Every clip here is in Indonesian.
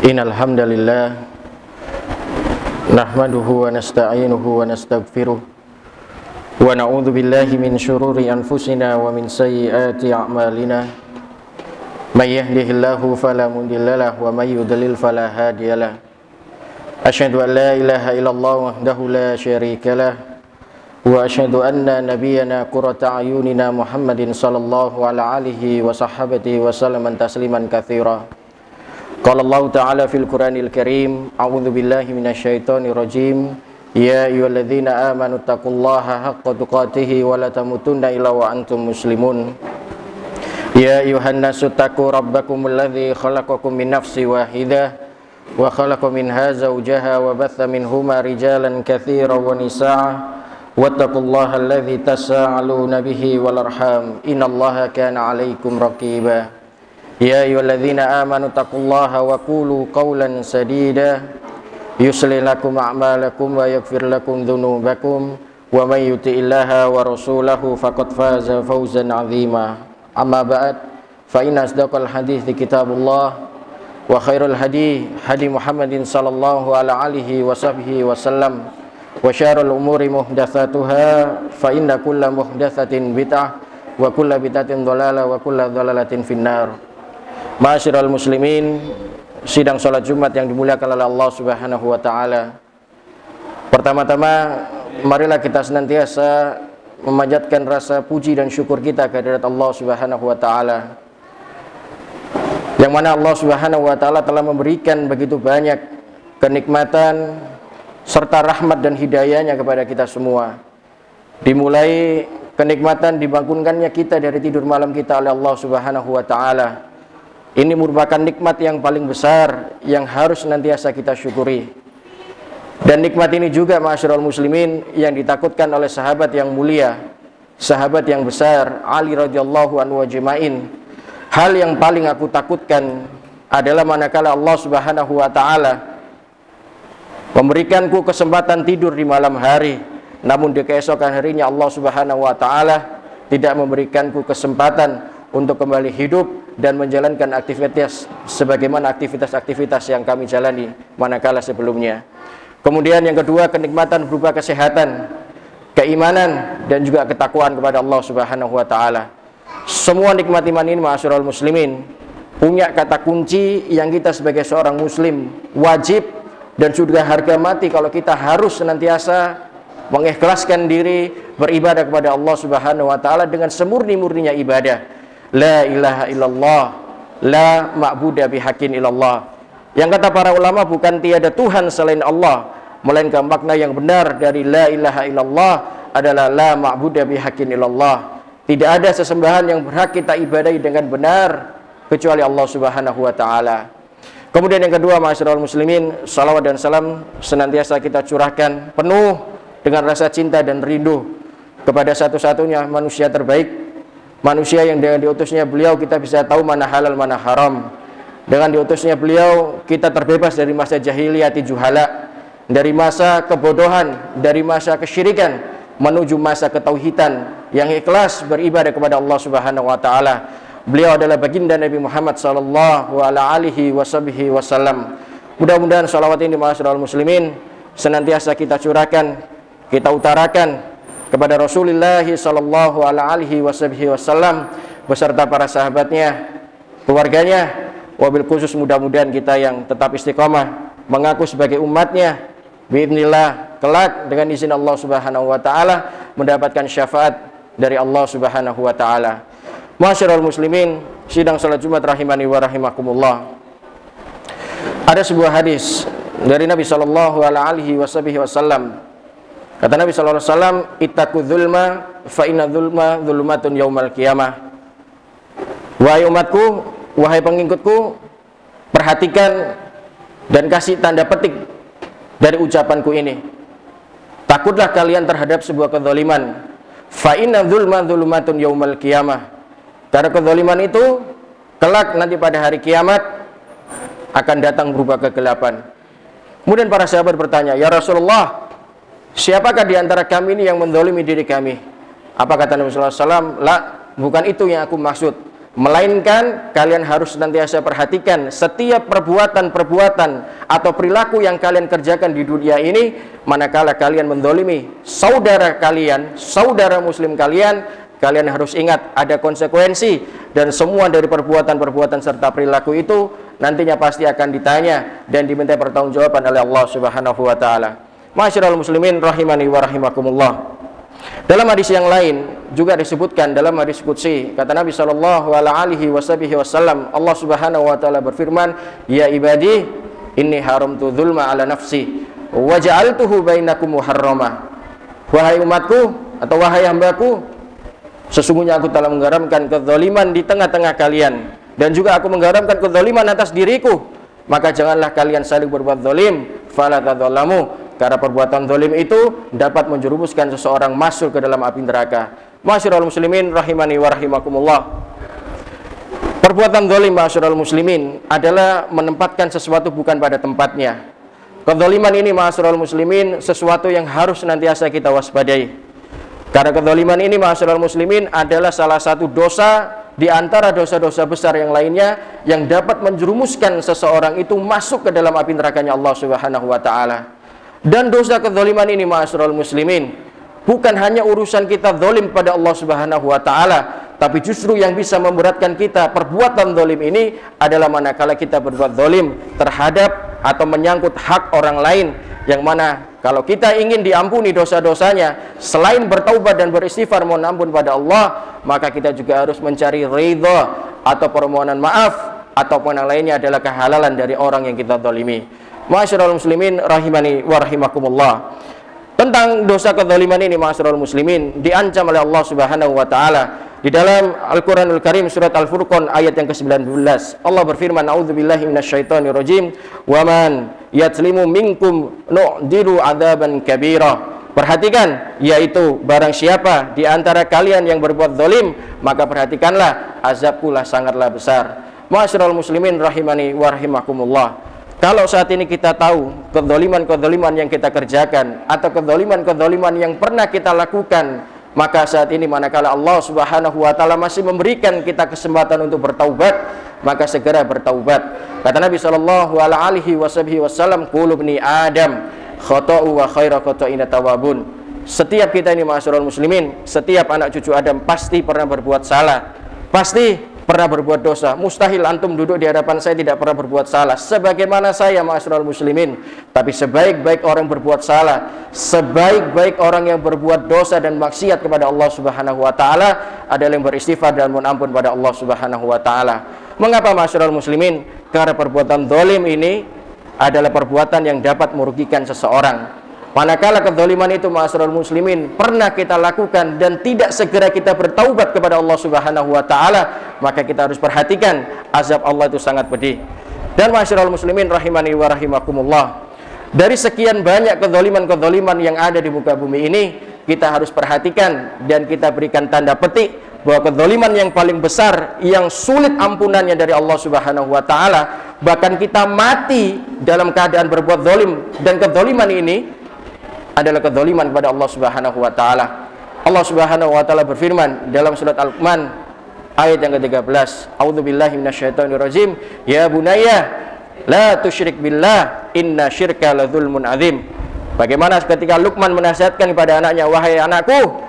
Innal hamdalillah nahmaduhu wa nasta'inuhu wa nastaghfiruh wa na'udzu billahi min shururi anfusina wa min sayyiati a'malina may yahdihillahu fala mudhillalah wa may yudlil fala hadiyalah. Asyhadu an la ilaha illallah wahdahu la syarikalah wa asyhadu anna nabiyyana qurrata a'yunina Muhammadin sallallahu alaihi wa sahbihi wa sallam tasliman katsira. Qala Allah Ta'ala fil Qur'anil Karim, a'udzu billahi minasyaitonir rajim. Ya ayyuhalladzina amanu taqullaha haqqa tuqatih wa la tamutunna illa wa antum muslimun. Ya ayyuhan nasu taqu rabbakumul ladzi khalaqakum min nafsin wahidah wa khalaqa minha zawjaha wa batha minhuma rijalan katsiran wa nisaa'a wattaqullaha alladzi tasaaluna bihi wal arham innallaha kana 'alaikum raqiba. Ya ayyuhalladzina amanu taqullaha wa qulu qawlan sadida yuslih lakum a'malakum wa yaghfir lakum dhunubakum wa may yuti'illaha wa rasulahu faqad faza fawzan 'azima. Amma ba'd, fa inna asdaqal hadithi kitabullah wa khairul hadi Muhammadin sallallahu alaihi wa sahbihi wa sallam wa syarrul umuri muhdatsatuha fa inna kulla muhdatsatin bid'ah wa kulla bid'atin dhalalah wa kulla dhalalatin finnar. Ma'asyiral muslimin, sidang salat Jumat yang dimuliakan oleh Allah Subhanahu wa taala. Pertama-tama marilah kita senantiasa memanjatkan rasa puji dan syukur kita kehadirat Allah Subhanahu wa taala. Yang mana Allah Subhanahu wa taala telah memberikan begitu banyak kenikmatan serta rahmat dan hidayahnya kepada kita semua. Dimulai kenikmatan dibangunkannya kita dari tidur malam kita oleh Allah Subhanahu wa taala. Ini merupakan nikmat yang paling besar yang harus senantiasa kita syukuri. Dan nikmat ini juga ma'asyiral muslimin yang ditakutkan oleh sahabat yang mulia, sahabat yang besar Ali radhiyallahu anhu ajma'in. Hal yang paling aku takutkan adalah manakala Allah Subhanahu wa taala memberikanku kesempatan tidur di malam hari, namun di keesokan harinya Allah Subhanahu wa taala tidak memberikanku kesempatan untuk kembali hidup dan menjalankan aktivitas sebagaimana aktivitas-aktivitas yang kami jalani manakala sebelumnya. Kemudian yang kedua, kenikmatan berupa kesehatan, keimanan dan juga ketakwaan kepada Allah Subhanahu wa taala. Semua nikmat iman ini ma'asyiral muslimin punya kata kunci yang kita sebagai seorang muslim wajib dan juga harga mati kalau kita harus senantiasa mengikhlaskan diri beribadah kepada Allah Subhanahu wa taala dengan semurni-murninya ibadah. La ilaha illallah, la ma'buda bihaqqin illallah. Yang kata para ulama, bukan tiada Tuhan selain Allah, melainkan makna yang benar dari la ilaha illallah adalah la ma'buda bihaqqin illallah. Tidak ada sesembahan yang berhak kita ibadahi dengan benar kecuali Allah Subhanahu wa taala. Kemudian yang kedua, ma'asyiral muslimin, salawat dan salam senantiasa kita curahkan penuh dengan rasa cinta dan rindu kepada satu-satunya manusia terbaik, manusia yang dengan diutusnya beliau kita bisa tahu mana halal mana haram. Dengan diutusnya beliau kita terbebas dari masa jahiliyati juhala, dari masa kebodohan, dari masa kesyirikan menuju masa ketauhidan yang ikhlas beribadah kepada Allah Subhanahu wa taala. Beliau adalah baginda Nabi Muhammad sallallahu alaihi wasallam. Mudah-mudahan salawat ini ma'asyiral muslimin senantiasa kita curahkan, kita utarakan kepada Rasulullah sallallahu alaihi wasallam beserta para sahabatnya, keluarganya, wabil khusus mudah-mudahan kita yang tetap istiqamah mengaku sebagai umatnya biidznillah kelak dengan izin Allah Subhanahu wa taala mendapatkan syafaat dari Allah Subhanahu wa taala. Ma'asyiral muslimin, sidang salat Jumat rahimani wa rahimakumullah. Ada sebuah hadis dari Nabi sallallahu alaihi wasallam. Kata Nabi sallallahu alaihi wasallam, ittaqu dzulma fa inna dzulma dzulumatun yaumal qiyamah. Wahai umatku, wahai pengikutku, perhatikan dan kasih tanda petik dari ucapanku ini. Takutlah kalian terhadap sebuah kezaliman. Fa inna dzulma dzulumatun yaumal qiyamah. Karena kezaliman itu kelak nanti pada hari kiamat akan datang berupa kegelapan. Kemudian para sahabat bertanya, "Ya Rasulullah, siapakah di antara kami ini yang menzalimi diri kami?" Apa kata Nabi sallallahu alaihi wasallam? "La, bukan itu yang aku maksud. melainkan kalian harus senantiasa perhatikan setiap perbuatan-perbuatan atau perilaku yang kalian kerjakan di dunia ini, manakala kalian mendolimi saudara kalian, saudara muslim kalian, kalian harus ingat ada konsekuensi, dan semua dari perbuatan-perbuatan serta perilaku itu nantinya pasti akan ditanya dan diminta pertanggungjawaban oleh Allah Subhanahu wa taala. Masyiral muslimin rahimani wa rahimakumullah. Dalam hadis yang lain juga disebutkan, dalam hadis qudsi, kata Nabi sallallahu alaihi wasallam, Allah Subhanahu wa taala berfirman, "Ya ibadi, inni haramtu dzulma ala nafsi wa ja'altuhu bainakum muharrama." Wahai umatku atau wahai hambaku, sesungguhnya aku telah mengharamkan kezaliman di tengah-tengah kalian, dan juga aku mengharamkan kezaliman atas diriku, maka janganlah kalian saling berbuat zalim, fala tadzalamu, karena perbuatan zalim itu dapat menjerumuskan seseorang masuk ke dalam api neraka. Masyiral muslimin rahimani wa rahimakumullah. Perbuatan zalim, masyiral muslimin, adalah menempatkan sesuatu bukan pada tempatnya. Kezaliman ini, masyiral muslimin, sesuatu yang harus senantiasa kita waspadai. Karena kezaliman ini, masyiral muslimin, adalah salah satu dosa di antara dosa-dosa besar yang lainnya yang dapat menjerumuskan seseorang itu masuk ke dalam api nerakanya Allah Subhanahu wa taala. Dan dosa kezaliman ini, ma'asyiral muslimin, bukan hanya urusan kita zalim pada Allah Subhanahu wa taala, tapi justru yang bisa memberatkan kita perbuatan zalim ini adalah manakala kita berbuat zalim terhadap atau menyangkut hak orang lain, yang mana kalau kita ingin diampuni dosa-dosanya, selain bertaubat dan beristighfar mohon ampun pada Allah, maka kita juga harus mencari ridha atau permohonan maaf ataupun yang lainnya adalah kehalalan dari orang yang kita zalimi. Ma'asyiral muslimin rahimani wa rahimakumullah. Tentang dosa kezaliman ini, ma'asyiral muslimin, diancam oleh Allah Subhanahu wa taala di dalam Al-Qur'anul Karim surat Al-Furqan ayat yang ke-19. Allah berfirman, "A'udzubillahi minasyaitonir rajim. Wa man yatslimu minkum nu'dilu 'adzaban kabira." Perhatikan, yaitu barang siapa di antara kalian yang berbuat zalim, maka perhatikanlah azabkulah sangatlah besar. Ma'asyiral muslimin rahimani wa rahimakumullah. Kalau saat ini kita tahu kezaliman-kezaliman yang kita kerjakan atau kezaliman-kezaliman yang pernah kita lakukan, maka saat ini manakala Allah Subhanahu wa taala masih memberikan kita kesempatan untuk bertaubat, maka segera bertaubat. Kata Nabi sallallahu alaihi wasallam, "Kullu bani Adam khata'u wa khairu khata'ina tawabun." Setiap kita ini, ma'asyiral muslimin, setiap anak cucu Adam pasti pernah berbuat salah, pasti pernah berbuat dosa. Mustahil antum duduk di hadapan saya tidak pernah berbuat salah sebagaimana saya, ma'asyiral muslimin. Tapi sebaik-baik orang berbuat salah, sebaik-baik orang yang berbuat dosa dan maksiat kepada Allah Subhanahu wa taala adalah yang beristighfar dan mohon ampun pada Allah Subhanahu wa taala. Mengapa, ma'asyiral muslimin? Karena perbuatan zalim ini adalah perbuatan yang dapat merugikan seseorang. Manakala kezaliman itu, ma'asyiral muslimin, pernah kita lakukan dan tidak segera kita bertaubat kepada Allah Subhanahu wa taala, maka kita harus perhatikan azab Allah itu sangat pedih. Dan ma'asyiral muslimin rahimani wa rahimakumullah, dari sekian banyak kezaliman-kezaliman yang ada di muka bumi ini, kita harus perhatikan dan kita berikan tanda petik bahwa kezaliman yang paling besar yang sulit ampunannya dari Allah Subhanahu wa taala, bahkan kita mati dalam keadaan berbuat zalim, dan kezaliman ini adalah kezaliman kepada Allah Subhanahu wa taala. Allah Subhanahu wa taala berfirman dalam surat Al-Luqman ayat yang ke-13, "A'udzubillahi minasyaitonir rajim. Ya bunayya la tusyrik billah, inna syirka ladzulmun adzim." Bagaimana ketika Luqman menasihatkan kepada anaknya, "Wahai anakku,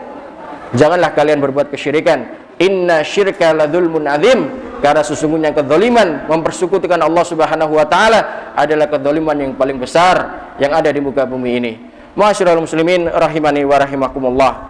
janganlah kalian berbuat kesyirikan. Inna syirka ladzulmun adzim." Karena sesungguhnya kezaliman mempersekutukan Allah Subhanahu wa taala adalah kezaliman yang paling besar yang ada di muka bumi ini. Ma'asyiral muslimin rahimani wa rahimakumullah.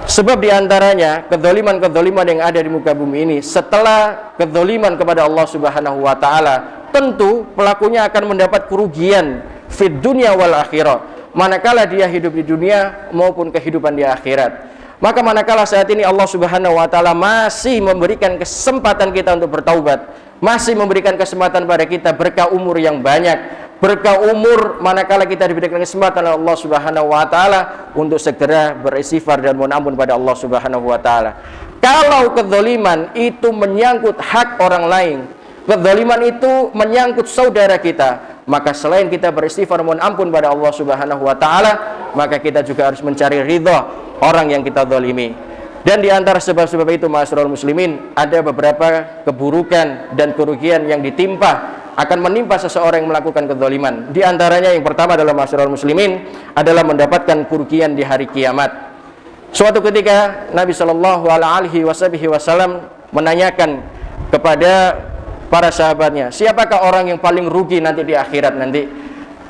Sebab diantaranya kezaliman-kezaliman yang ada di muka bumi ini, setelah kezaliman kepada Allah Subhanahu wa taala, tentu pelakunya akan mendapat kerugian fid dunya wal akhirah, manakala dia hidup di dunia maupun kehidupan di akhirat. Maka manakala saat ini Allah Subhanahu wa taala masih memberikan kesempatan kita untuk bertaubat, masih memberikan kesempatan pada kita berkah umur yang banyak, berkah umur manakala kita diberikan kesempatan oleh Allah Subhanahu wa taala untuk segera beristighfar dan mohon ampun pada Allah Subhanahu wa taala. Kalau kezaliman itu menyangkut hak orang lain, kezaliman itu menyangkut saudara kita, maka selain kita beristighfar mohon ampun pada Allah Subhanahu wa taala, maka kita juga harus mencari ridha orang yang kita zalimi. Dan di antara sebab-sebab itu, ma'asyiral muslimin, ada beberapa keburukan dan kerugian yang akan menimpa seseorang yang melakukan kezaliman. Di antaranya yang pertama adalah, ma'asyiral muslimin, adalah mendapatkan kerugian di hari kiamat. Suatu ketika Nabi Shallallahu Alaihi Wasallam menanyakan kepada para sahabatnya, siapakah orang yang paling rugi nanti di akhirat nanti?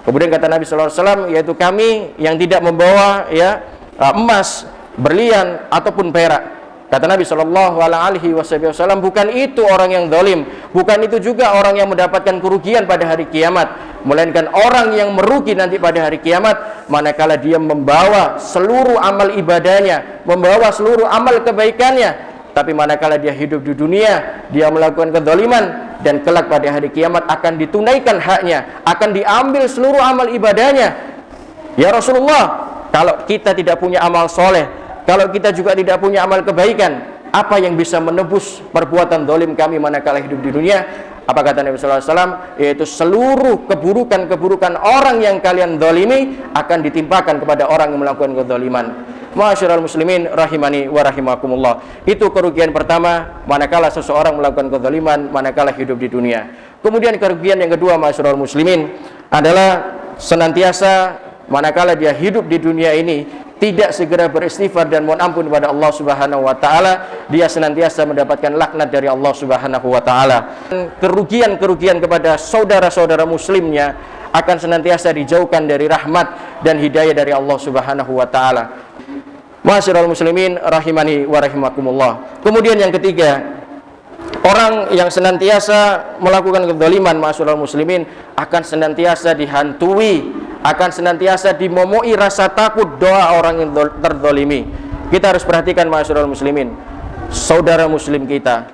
Kemudian kata Nabi Shallallahu Alaihi Wasallam, yaitu kami yang tidak membawa emas, berlian ataupun perak. Kata Nabi Shallallahu Alaihi Wasallam, bukan itu orang yang zalim, bukan itu juga orang yang mendapatkan kerugian pada hari kiamat, melainkan orang yang merugi nanti pada hari kiamat manakala dia membawa seluruh amal ibadahnya, membawa seluruh amal kebaikannya, tapi manakala dia hidup di dunia dia melakukan kezaliman, dan kelak pada hari kiamat akan ditunaikan haknya, akan diambil seluruh amal ibadahnya. Ya Rasulullah, kalau kita tidak punya amal soleh, kalau kita juga tidak punya amal kebaikan, apa yang bisa menebus perbuatan zalim kami manakala hidup di dunia? Apa kata Nabi sallallahu alaihi wasallam? Yaitu seluruh keburukan-keburukan orang yang kalian zalimi akan ditimpakan kepada orang yang melakukan kezaliman. Ma'asyiral muslimin rahimani wa rahimakumullah. Itu kerugian pertama manakala seseorang melakukan kezaliman manakala hidup di dunia. Kemudian kerugian yang kedua, ma'asyiral muslimin, adalah senantiasa manakala dia hidup di dunia ini tidak segera beristighfar dan mohon ampun kepada Allah Subhanahu wa taala, dia senantiasa mendapatkan laknat dari Allah Subhanahu wa taala. Kerugian-kerugian kepada saudara-saudara muslimnya akan senantiasa dijauhkan dari rahmat dan hidayah dari Allah Subhanahu wa taala. Ma'asyiral muslimin rahimani wa rahimakumullah. Kemudian yang ketiga, orang yang senantiasa melakukan kezaliman, ma'asyiral muslimin, akan senantiasa dihantui, akan senantiasa dimomoi rasa takut doa orang yang terzalimi. Kita harus perhatikan, ma'asyiral muslimin, saudara muslim kita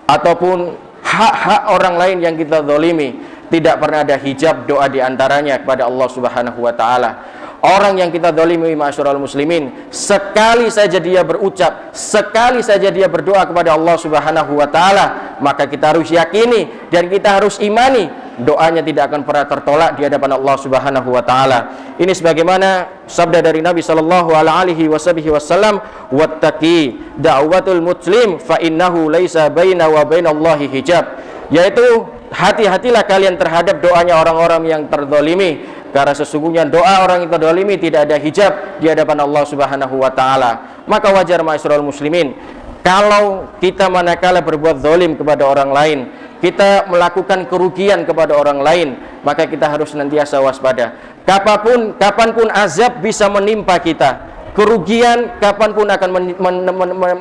ataupun hak-hak orang lain yang kita zalimi, tidak pernah ada hijab doa diantaranya kepada Allah Subhanahu wa taala. Orang yang kita zalimi, ma'asyiral muslimin, sekali saja dia berucap, sekali saja dia berdoa kepada Allah Subhanahu wa taala, maka kita harus yakini dan kita harus imani doanya tidak akan pernah tertolak di hadapan Allah Subhanahu wa taala. Ini sebagaimana sabda dari Nabi sallallahu alaihi wasallam, "Wattaqi da'watul muslim fa innahu laisa baina wa bainallahi hijab." Yaitu hati-hatilah kalian terhadap doanya orang-orang yang terzalimi, karena sesungguhnya doa orang yang terzalimi tidak ada hijab di hadapan Allah Subhanahu wa taala. Maka wajar, ma'asyiral muslimin, kalau kita manakala berbuat zalim kepada orang lain, kita melakukan kerugian kepada orang lain, maka kita harus senantiasa waspada. Kapanpun azab bisa menimpa kita, kerugian kapanpun akan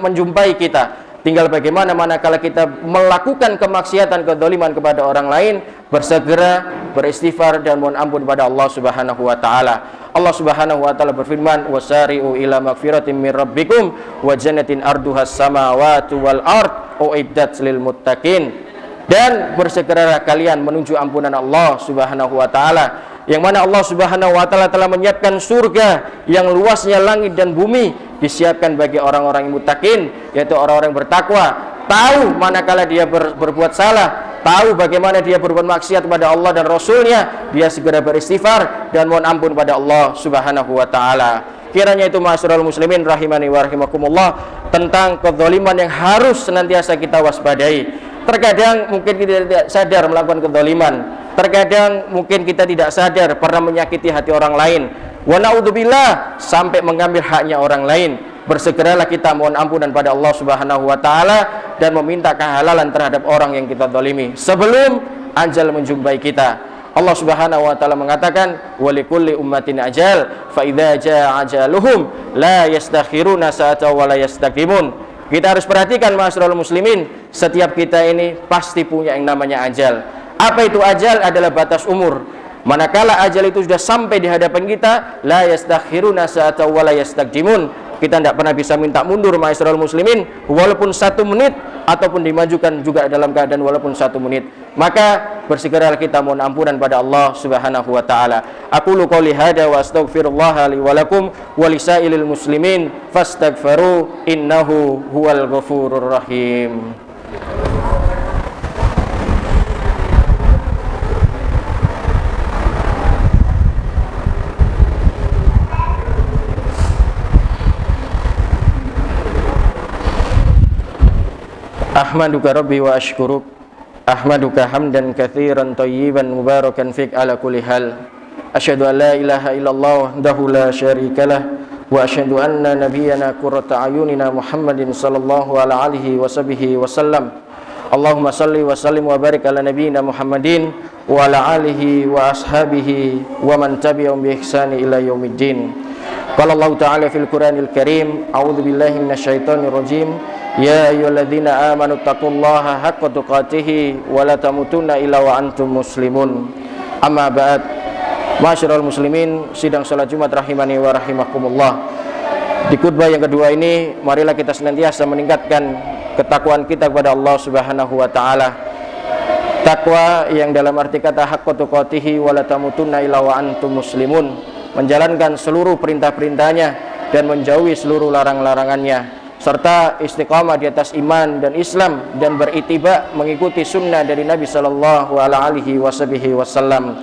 menjumpai kita. Tinggal bagaimana manakala kita melakukan kemaksiatan, kezaliman kepada orang lain, bersegera beristighfar dan mohon ampun kepada Allah Subhanahu wa taala. Allah Subhanahu wa taala berfirman, "Wasari'u ila magfiratin min rabbikum wa jannatin arduhas samawati wal ard uiddat lil muttaqin." Dan bersegeralah kalian menuju ampunan Allah Subhanahu wa taala, yang mana Allah Subhanahu wa taala telah menyiapkan surga yang luasnya langit dan bumi, disiapkan bagi orang-orang yang muttaqin, yaitu orang-orang yang bertakwa, tahu manakala dia berbuat salah, tahu bagaimana dia berbuat maksiat kepada Allah dan Rasulnya, dia segera beristighfar dan mohon ampun pada Allah Subhanahu wa taala. Kiranya itu, ma'asyiral muslimin rahimani wa rahimakumullah, tentang kezaliman yang harus senantiasa kita waspadai. Terkadang mungkin kita tidak sadar melakukan kezaliman, terkadang mungkin kita tidak sadar pernah menyakiti hati orang lain, wa na'udzubillah, sampai mengambil haknya orang lain. Bersegeralah kita mohon ampunan pada Allah Subhanahu wa taala dan meminta kehalalan terhadap orang yang kita zalimi sebelum ajal menjumpai kita. Allah Subhanahu wa taala mengatakan, wa likulli ummatin ajal fa idza jaa ajaluhum la yastakhiruna sa'atan wa la yastaqimun. Kita harus perhatikan, ma'asyiral muslimin, setiap kita ini pasti punya yang namanya ajal. Apa itu ajal? Adalah batas umur. Manakala ajal itu sudah sampai di hadapan kita, la yastakhiruna sa'atan wa la yastaqdimun. Kita tidak pernah bisa minta mundur, ma'asyiral muslimin, walaupun 1 menit, ataupun dimajukan juga dalam keadaan walaupun 1 menit. Maka bersegeralah kita mohon ampunan pada Allah Subhanahu wa taala. Aqulu qouli hada wa astaghfirullah li wa lakum wa lisailil muslimin fastaghfiru innahu huwal ghafurur rahim. Ahmaduka Rabbi wa ashkuruk. Ahmaduka hamdan katsiran thayyiban mubarakan fik ala kulli hal. Asyhadu an la ilaha illallah wahdahu la syarikalah wa asyhadu anna nabiyyana qurrata ayunina Muhammadin sallallahu alaihi wasallam. Allahumma salli wa sallim wa barik ala nabiyyina Muhammadin wa ala alihi wa ashabihi wa man tabi'ahum bi ihsani ila yaumiddin. Qala Allah ta'ala fil Qur'anil Karim, a'udzu billahi minasyaitonir rajim. Ya ayyuhalladzina amanu taqullaha haqqa tuqatih wa la tamutunna illa wa antum muslimun. Amma ba'd. Ma'asyiral muslimin, sidang salat Jumat rahimani wa rahimakumullah. Di khutbah yang kedua ini, marilah kita senantiasa meningkatkan ketakwaan kita kepada Allah Subhanahu wa taala. Takwa yang dalam arti kata haqqa tuqatih wa la tamutunna illa wa antum muslimun, menjalankan seluruh perintah-perintahnya dan menjauhi seluruh larang-larangannya, serta istiqamah di atas iman dan Islam dan beritiba mengikuti sunnah dari Nabi sallallahu alaihi wasallam.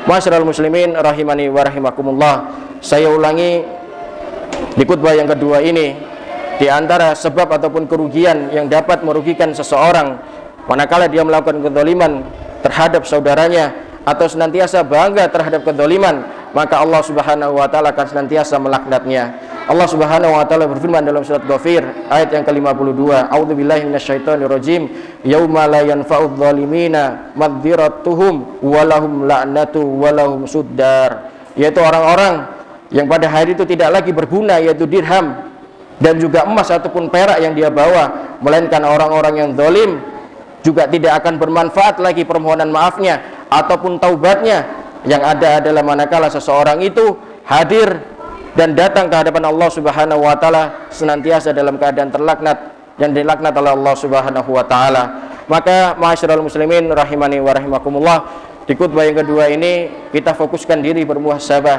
Masyarul muslimin rahimani wa rahimakumullah. Saya ulangi, di khutbah yang kedua ini, di antara sebab ataupun kerugian yang dapat merugikan seseorang manakala dia melakukan kezaliman terhadap saudaranya atau senantiasa bangga terhadap kezaliman, maka Allah Subhanahu wa taala akan senantiasa melaknatnya. Allah Subhanahu wa taala berfirman dalam surat Ghafir ayat yang ke-52, a'udzubillahi minasyaitonirrajim, yauma la yanfa'udz zalimina madziratuhum walahum la'natu walahum suddar, yaitu orang-orang yang pada hari itu tidak lagi berguna, yaitu dirham dan juga emas ataupun perak yang dia bawa, melainkan orang-orang yang zalim juga tidak akan bermanfaat lagi permohonan maafnya ataupun taubatnya. Yang ada adalah manakala seseorang itu hadir dan datang ke hadapan Allah Subhanahu wa taala senantiasa dalam keadaan terlaknat dan dilaknat oleh Allah Subhanahu wa taala. Maka ma'asyiral muslimin rahimani wa rahimakumullah, di khutbah yang kedua ini kita fokuskan diri bermuhasabah.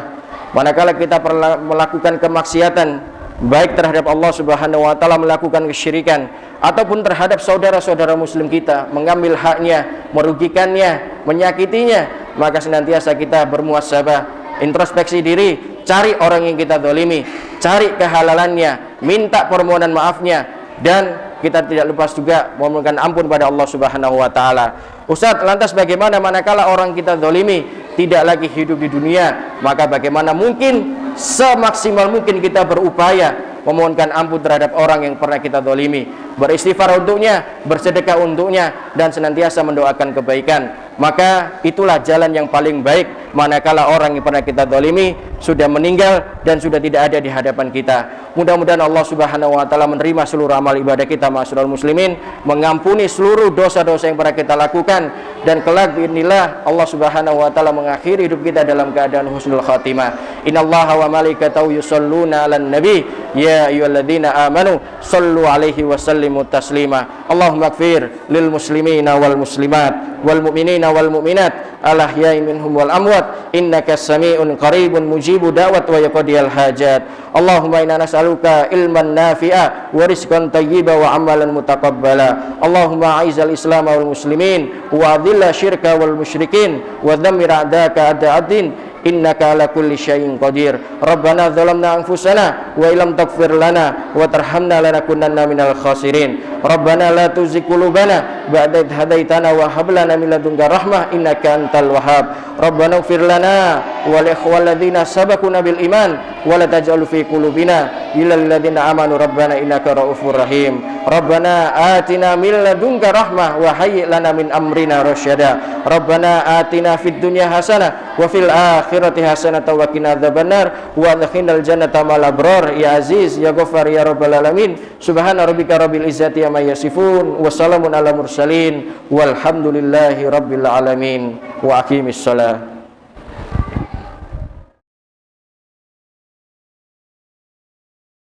Manakala kita melakukan kemaksiatan baik terhadap Allah Subhanahu wa taala, melakukan kesyirikan ataupun terhadap saudara-saudara muslim kita, mengambil haknya, merugikannya, menyakitinya, maka senantiasa kita bermuhasabah, introspeksi diri, cari orang yang kita zalimi, cari kehalalannya, minta permohonan maafnya, dan kita tidak lupa juga memohonkan ampun pada Allah Subhanahu wa taala. Ustaz, lantas bagaimana manakala orang kita zalimi tidak lagi hidup di dunia? Maka bagaimana mungkin semaksimal mungkin kita berupaya memohonkan ampun terhadap orang yang pernah kita zalimi, beristighfar untuknya, bersedekah untuknya, dan senantiasa mendoakan kebaikan. Maka itulah jalan yang paling baik manakala orang yang pernah kita zalimi sudah meninggal dan sudah tidak ada di hadapan kita. Mudah-mudahan Allah Subhanahu wa taala menerima seluruh amal ibadah kita, ma'asyiral muslimin, mengampuni seluruh dosa-dosa yang pernah kita lakukan, dan kelak biidznillah Allah Subhanahu wa taala mengakhiri hidup kita dalam keadaan husnul khatimah. Innallaha wa malaikatahu yusholluna 'alan nabi ya ayyuhalladzina amanu shallu 'alaihi wa sallimu taslima. Allahumma ighfir lil muslimina wal muslimat wal mu'minina wal mu'minat al ahya'i minhum wal amwat innaka sami'un qaribun mujibu da'wat wa yaqdiyal hajat. Allahumma inna nas'aluka ilman nafi'a wa rizqan thayyiba wa amalan mutaqabbala. Allahumma a'izzal islam wal muslimin wa adhilla syirka wal musyrikin wa dhammir a'daka a'da'ad-din innaka ala kulli syai'in qadir. Rabbana zalamna anfusana wa illam taghfir lana wa tarhamna lanakunanna minal khasirin. Rabbana la tuzigh qulubana ba'da idh hadaitana wa hab lana min ladunka rahmah innaka antal wahhab. Rabbana ighfir lana wa li ikhwal ladzina sabaquna bil iman wa la taj'al fi qulubina illal ladzina amanu rabbana innaka raufur rahim. Rabbana atina min ladunka rahmah wa hayyi' lana min amrina rasyada. Rabbana atina fid dunya hasanah wa fil akhirati hasanah wa qina adzabannar wa adkhilnal jannata ma'al abrar ya aziz ya ghafar ya rabbal alamin. Subhana rabbika rabbil izzati amma yasifun wa salamun ala mursalin walhamdulillahi rabbil alamin wa aqimis shalah.